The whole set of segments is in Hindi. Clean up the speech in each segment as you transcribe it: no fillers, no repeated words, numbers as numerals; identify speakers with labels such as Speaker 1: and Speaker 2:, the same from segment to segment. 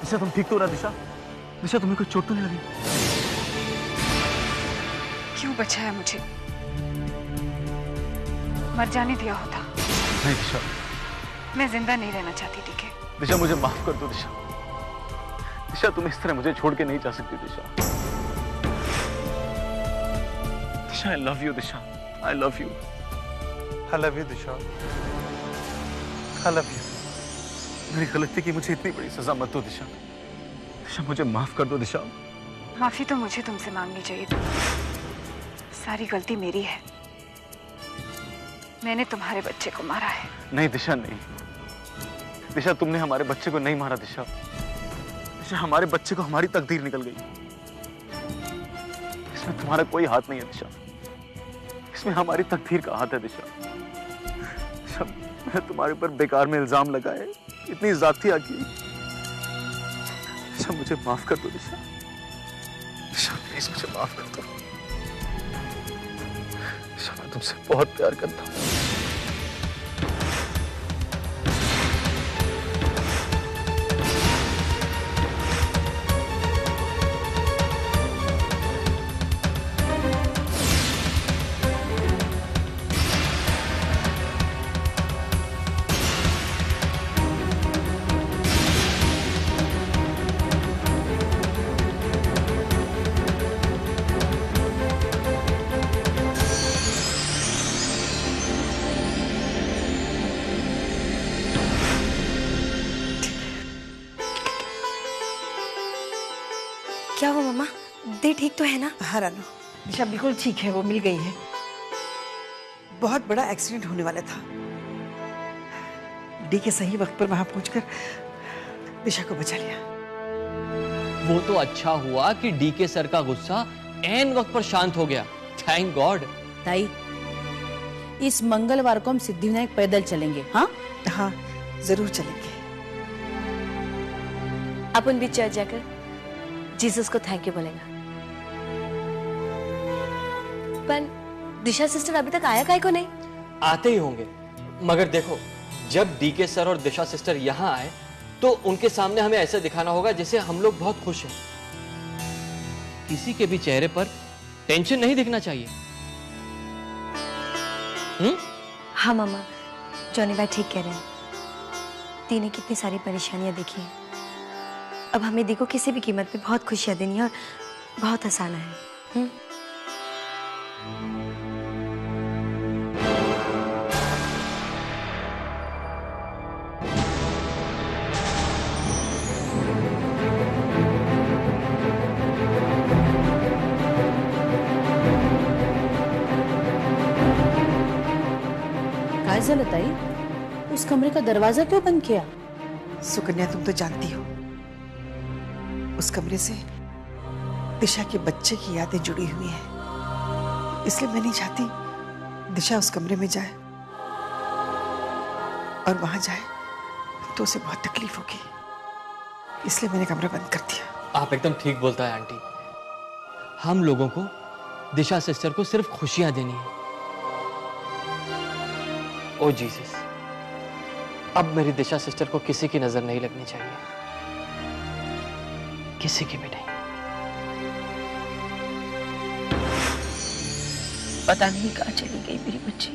Speaker 1: दिशा तुम ठीक तो ना? दिशा, दिशा तुम्हें कोई चोट तो नहीं लगी?
Speaker 2: क्यों बचाया मुझे? मर जाने दिया होता।
Speaker 1: नहीं दिशा,
Speaker 2: मैं जिंदा नहीं रहना चाहती। ठीक है
Speaker 1: दिशा, मुझे माफ कर दो दिशा। दिशा, तुम इस तरह मुझे छोड़ के नहीं जा सकती Disha. Disha, I love you Disha, I love you.
Speaker 3: I love you Disha, I love you.
Speaker 1: मेरी गलती की मुझे इतनी बड़ी सजा मत दो दिशा। दिशा, मुझे माफ कर दो दिशा।
Speaker 2: माफी तो मुझे तुमसे मांगनी चाहिए थी। सारी गलती मेरी है। मैंने तुम्हारे बच्चे को मारा है।
Speaker 1: नहीं दिशा, नहीं दिशा, तुमने हमारे बच्चे को नहीं मारा दिशा। दिशा, हमारे बच्चे को हमारी तकदीर निकल गई। इसमें तुम्हारा कोई हाथ नहीं है दिशा। इसमें हमारी तकदीर का हाथ है दिशा। दिशा, मैं तुम्हारे ऊपर बेकार में इल्जाम लगाए, इतनी ज्यादतियां की। दिशा, मुझे माफ कर दो दिशा। दिशा, प्लीज मुझे माफ कर दो। दिशा, मैं तुमसे बहुत प्यार करता हूँ।
Speaker 4: क्या हुआ मम्मा? दे ठीक तो है ना?
Speaker 5: हाँ रानू, दिशा बिल्कुल ठीक है, वो मिल गई है। बहुत बड़ा एक्सीडेंट होने वाला था। डी के सही वक्त पर वहां पहुंचकर दिशा को बचा लिया।
Speaker 6: वो तो अच्छा हुआ कि डी के सर का गुस्सा ऐन वक्त पर शांत हो गया। Thank God.
Speaker 7: ताई, इस मंगलवार को हम सिद्धिविनायक पैदल चलेंगे। हाँ
Speaker 5: हाँ, जरूर चलेंगे।
Speaker 4: अपन भी चर्च जाकर जीसस को थैंक यू बोलेगा। पर दिशा सिस्टर अभी तक आया काहे को नहीं?
Speaker 6: आते ही होंगे, मगर देखो, जब डी के सर और दिशा सिस्टर यहाँ आए तो उनके सामने हमें ऐसा दिखाना होगा जैसे हम लोग बहुत खुश हैं। किसी के भी चेहरे पर टेंशन नहीं दिखना चाहिए।
Speaker 4: हाँ मामा, जॉनी भाई ठीक कह रहे हैं। दी ने कितनी सारी परेशानियां देखी हैं। अब हमें दी को किसी भी कीमत पे बहुत खुशियां देनी है और बहुत आसान है।
Speaker 7: काय झालं ताई? उस कमरे का दरवाजा क्यों बंद किया?
Speaker 5: सुकन्या, तुम तो जानती हो, उस कमरे से दिशा के बच्चे की यादें जुड़ी हुई हैं। इसलिए मैं नहीं चाहती दिशा उस कमरे में जाए, और वहां जाए तो उसे बहुत तकलीफ होगी। इसलिए मैंने कमरा बंद कर दिया।
Speaker 6: आप एकदम ठीक बोलता है आंटी। हम लोगों को दिशा सिस्टर को सिर्फ खुशियां देनी है। ओ जीसस, अब मेरी दिशा सिस्टर को किसी की नजर नहीं लगनी चाहिए, किसी की भी नहीं।
Speaker 8: पता नहीं कहाँ चली गई मेरी बच्ची।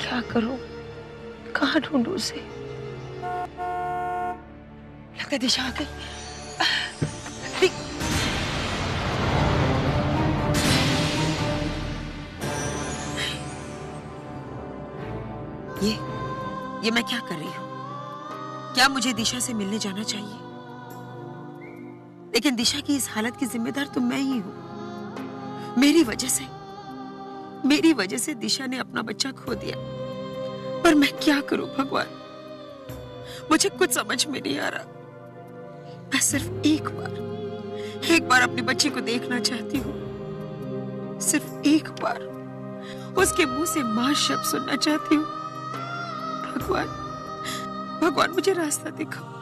Speaker 8: क्या करूं, कहाँ ढूंढूं उसे? लगता है दिशा आ गई।
Speaker 5: ये मैं क्या कर रही हूँ? क्या मुझे दिशा से मिलने जाना चाहिए? लेकिन दिशा की इस हालत की जिम्मेदार तो मैं ही हूँ। मेरी वजह से दिशा ने अपना बच्चा खो दिया। पर मैं क्या करूं भगवान, मुझे कुछ समझ में नहीं आ रहा। मैं सिर्फ एक बार अपनी बच्ची को देखना चाहती हूँ। सिर्फ एक बार उसके मुंह से मां शब्द सुनना चाहती हूँ। भगवान मुझे रास्ता दिखाओ।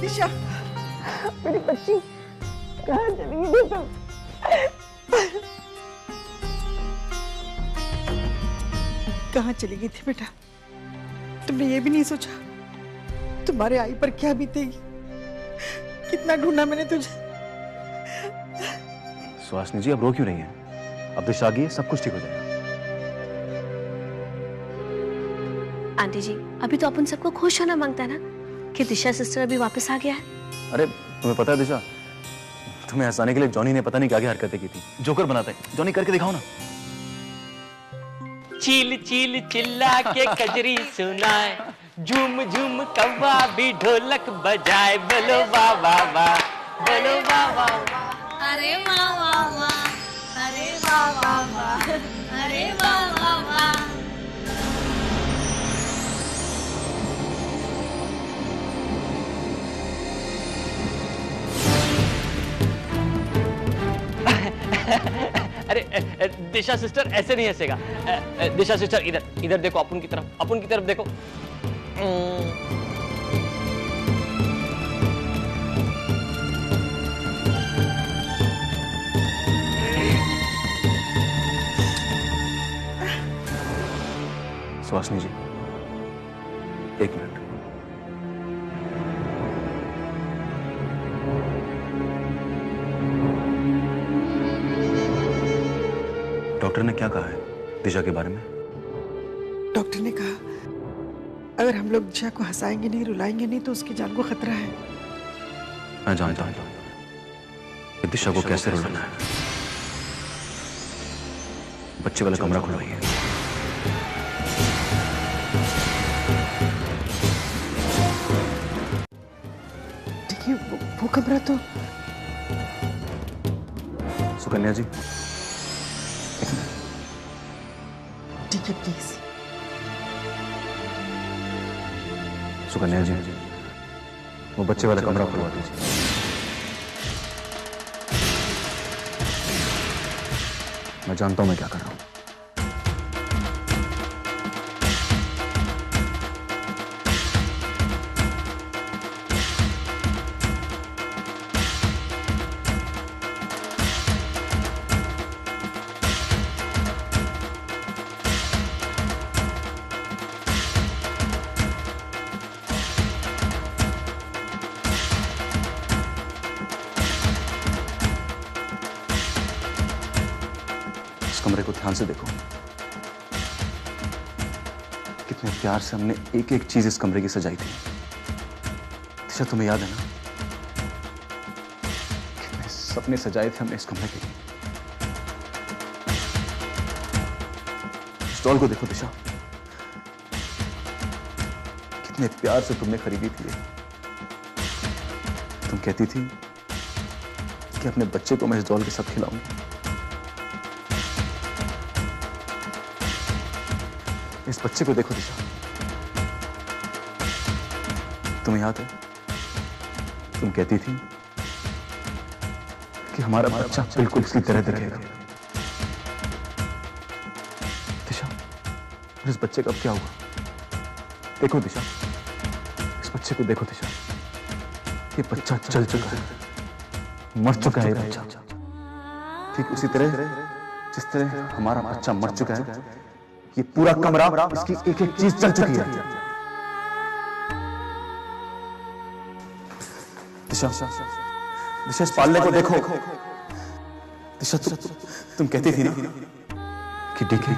Speaker 8: दिशा, मेरी बच्ची कहाँ चली गई तुम? कहाँ चली गई थी बेटा? तुमने ये भी नहीं सोचा तुम्हारे आई पर क्या बीतेगी? कितना ढूंढा मैंने तुझे।
Speaker 1: सुहासिनी जी, अब रो क्यों रही हैं? अब दिशा आ गई है, सब कुछ ठीक हो जाएगा।
Speaker 9: आंटी जी, अभी तो अपन सबको खुश होना मांगता है ना कि दिशा सिस्टर अभी वापस आ गया है।
Speaker 1: अरे तुम्हें पता है दिशा, तुम्हें हंसाने के लिए जॉनी ने पता नहीं क्या क्या हरकतें की थी। जोकर बनाता है जॉनी, करके दिखाओ ना।
Speaker 6: चील चील चिल्ला के कजरी सुनाए, झूम झूम कव्वा भी ढोलक बजाए, बोलो वाह वाह वाह, बोलो वाह वाह वाह।
Speaker 9: अरे वाह वाह वाह, अरे वाह वाह वाह, अरे वाह वाह वाह।
Speaker 6: अरे दिशा सिस्टर ऐसे नहीं हंसेगा। दिशा सिस्टर इधर इधर देखो, अपुन की तरफ देखो।
Speaker 1: सुहासिनी जी, एक मिनट। डॉक्टर ने क्या कहा है दिशा के बारे में?
Speaker 8: डॉक्टर ने कहा अगर हम लोग दिशा को हंसाएंगे नहीं, रुलाएंगे नहीं तो उसकी जान को खतरा है।
Speaker 1: मैं जानता हूं कि दिशा को कैसे रुलाना है। बच्चे वाला कमरा खुलवाइए।
Speaker 8: देखिए वो कमरा तो।
Speaker 1: सुकन्या जी,
Speaker 8: ठीक है प्लीज।
Speaker 1: सुकन्या जी, वो बच्चे वाला कमरा खुलवा दीजिए। मैं जानता हूं मैं क्या कर रहा हूं। कमरे को ध्यान से देखो। कितने प्यार से हमने एक एक चीज इस कमरे की सजाई थी। दिशा, तुम्हें याद है ना कितने सपने सजाए थे हमने इस कमरे के लिए। इस डॉल को देखो दिशा, कितने प्यार से तुमने खरीदी थी। तुम कहती थी कि अपने बच्चे को मैं इस डॉल के साथ खिलाऊंगी। इस बच्चे को देखो दिशा, तुम्हें याद है तुम कहती थी कि हमारा बच्चा बिल्कुल इसकी तरह दिखेगा। दिशा, और इस बच्चे का अब क्या हुआ? देखो दिशा, इस बच्चे को देखो दिशा, ये बच्चा चल चुका है, मर चुका है ये बच्चा। ठीक उसी तरह जिस तरह हमारा बच्चा मर चुका है, ये पूरा कमरा, इसकी एक एक चीज चल चुकी है। दिशा, दिशा, इस पालने को देखो। दिशा, तुम कहती थी ना कि डीके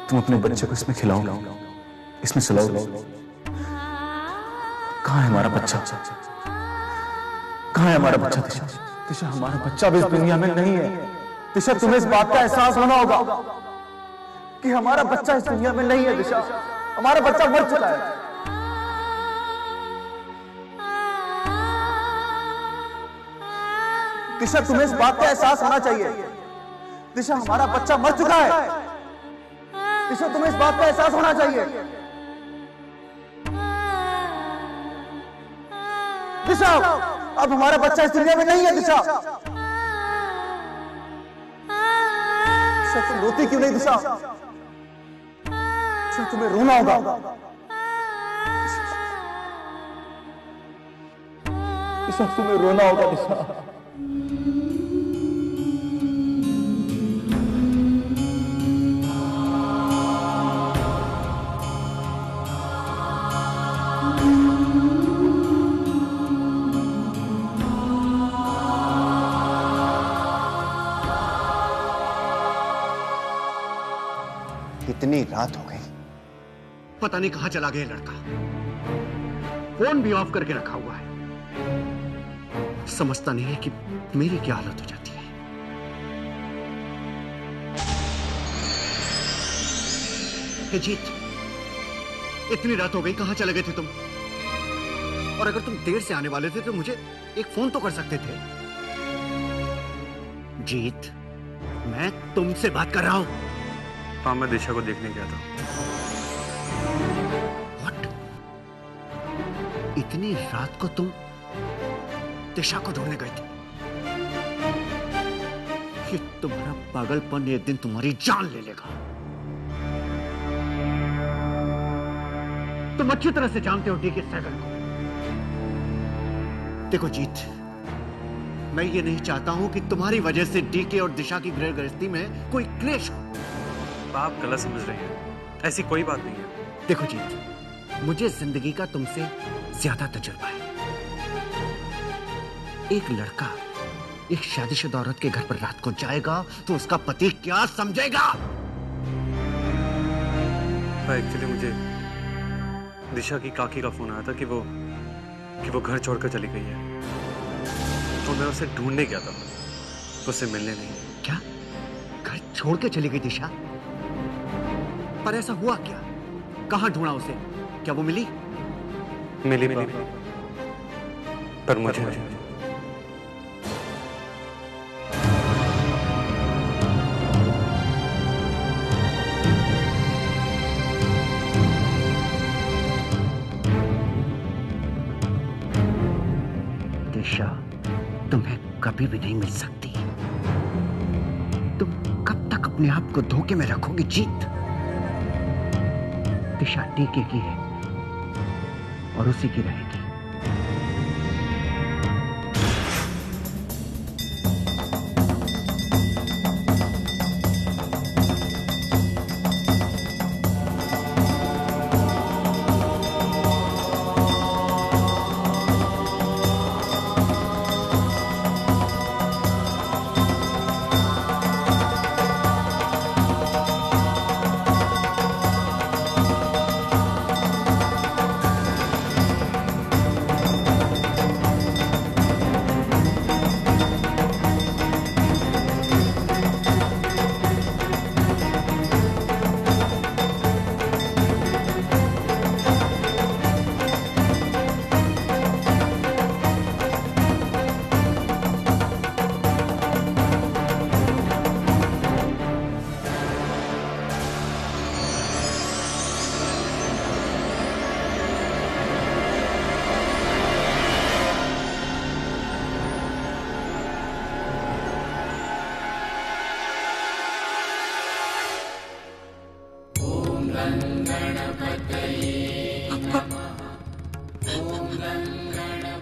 Speaker 1: तुम अपने बच्चे को इसमें खिलाओगे, इसमें सुलाओगे। कहाँ है हमारा बच्चा? कहाँ है हमारा बच्चा? दिशा, दिशा, हमारा बच्चा भी इस दुनिया में नहीं है। दिशा, तुम्हें इस बात का एहसास होना होगा कि हमारा बच्चा इस दुनिया में नहीं है। दिशा, हमारा बच्चा मर चुका है। दिशा, तुम्हें इस बात का एहसास होना चाहिए। दिशा, हमारा बच्चा मर चुका है। दिशा, तुम्हें इस बात का एहसास होना चाहिए। दिशा, अब हमारा बच्चा इस दुनिया में नहीं है। दिशा, तुम रोती क्यों नहीं? दिशा, तुम्हें रोना होगा। दिशा तुम्हें रोना होगा दिशा।
Speaker 10: इतनी रात हो गई, पता नहीं कहां चला गया लड़का। फोन भी ऑफ करके रखा हुआ है। समझता नहीं है कि मेरी क्या हालत हो जाती है। हे जीत, इतनी रात हो गई, कहां चले गए थे तुम? और अगर तुम देर से आने वाले थे तो मुझे एक फोन तो कर सकते थे। जीत, मैं तुमसे बात कर रहा हूं।
Speaker 3: हाँ, मैं दिशा को देखने गया था।
Speaker 10: What? इतनी रात को तुम दिशा को ढूंढने गए थे? ये तुम्हारा पागलपन एक दिन तुम्हारी जान ले लेगा। तुम अच्छी तरह से जानते हो डीके सैगल को। देखो जीत, मैं ये नहीं चाहता हूं कि तुम्हारी वजह से डीके और दिशा की गृह गृहस्थी में कोई क्लेश हो।
Speaker 3: आप गलत समझ रही हैं, ऐसी कोई बात नहीं है।
Speaker 10: देखो जीत, मुझे जिंदगी का तुमसे ज्यादा तजुर्बा है। एक लड़का एक शादीशुदा औरत के घर पर रात को जाएगा तो उसका पति क्या समझेगा?
Speaker 3: एक्चुअली मुझे दिशा की काकी का फोन आया था कि वो घर छोड़कर चली गई है, तो मैं उसे ढूंढने गया था, उसे मिलने नहीं।
Speaker 10: क्या घर छोड़ के चली गई दिशा? पर ऐसा हुआ क्या? कहां ढूंढा उसे? क्या वो मिली?
Speaker 3: मिली पर मुझे
Speaker 10: दिशा तुम्हें कभी भी नहीं मिल सकती। तुम कब तक अपने आप को धोखे में रखोगे जीत? दिशा टीके की है और उसी की रहेगी।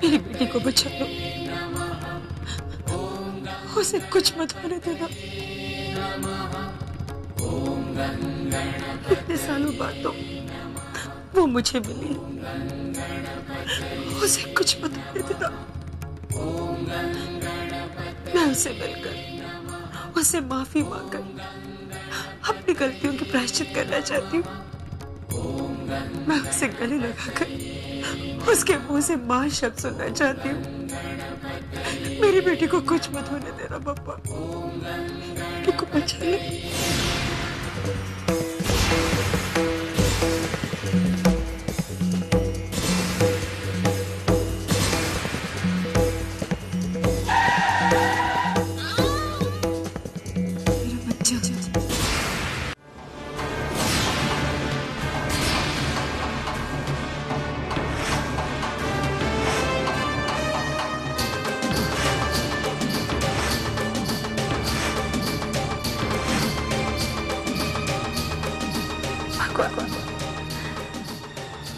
Speaker 5: मेरी बेटी को बचा लो, उसे कुछ मत होने देना। इतने सालों बाद तो वो मुझे मिली, उसे कुछ मत होने देना। मैं उसे मिलकर, उसे माफी मांगकर अपनी गलतियों की प्रायश्चित करना चाहती हूँ। मैं उसे गले लगाकर उसके मुंह से मां शब्द सुनना चाहती हूँ। मेरी बेटी को कुछ मत होने देना पापा, बेटी को बचा ले। मेरा बच्चा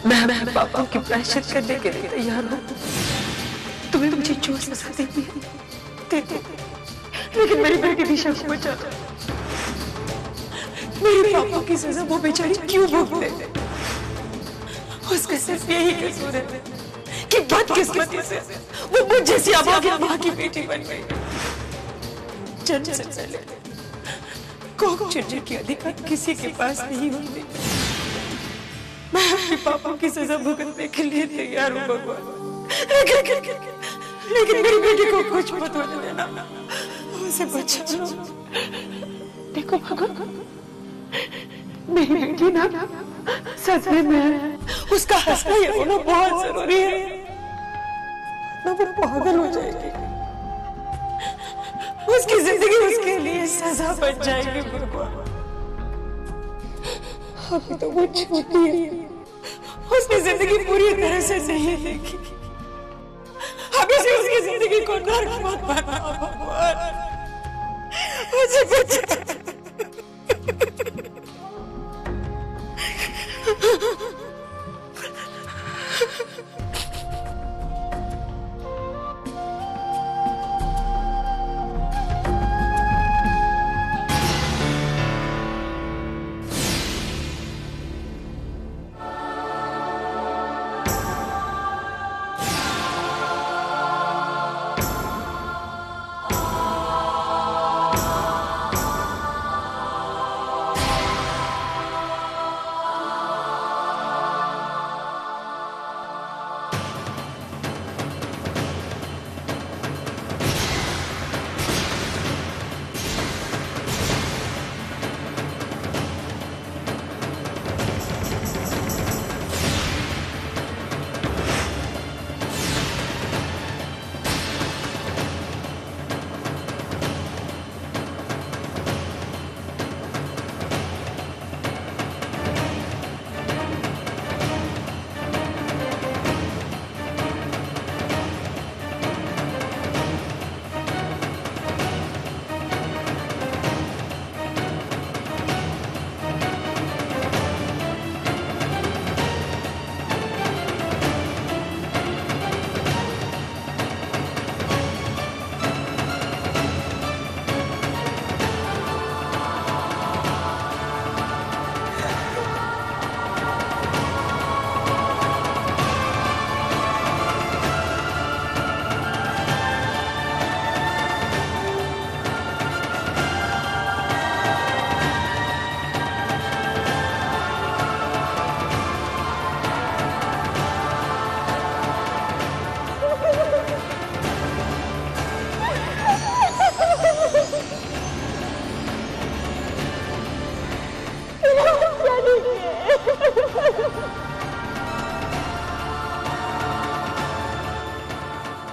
Speaker 5: मैं पापा की प्रायश्चित करने के लिए तैयार हूँ। तुम्हें मुझे जो सजा देनी है दे दो, लेकिन मेरी बेटी दिशा को बचा दो। मेरे पापा की सजा वो बेचारी क्यों भोगते? उसका सिर्फ यही कसूर है कि बदकिस्मती से वो मुझ जैसी अभागी माँ की बेटी बन गई। जन्म से पहले कोख चुनने की अधिकार किसी के पास नहीं होती। मैं अपने पापा की सजा भुगतने के लिए तैयार हूँ भगवान, लेकिन मेरी बेटी को कुछ मत होने देना, उसे बचा लो। देखो भगवान, मेरी बेटी ना सदमे में है, उसका हंसना या रोना बहुत जरूरी है, ना वो पागल हो जाएगी, उसकी जिंदगी उसके लिए सजा बन जाएगी भगवान। अभी तो वो छोटी है, उसने जिंदगी पूरी तरह से नहीं देखी, अभी से उसकी जिंदगी को नर्क मत बनाओ भगवान, मुझे बचा।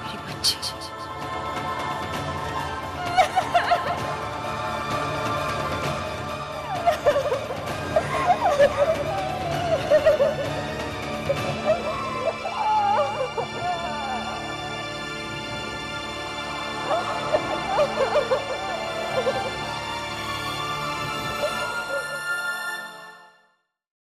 Speaker 5: मेरी बच्ची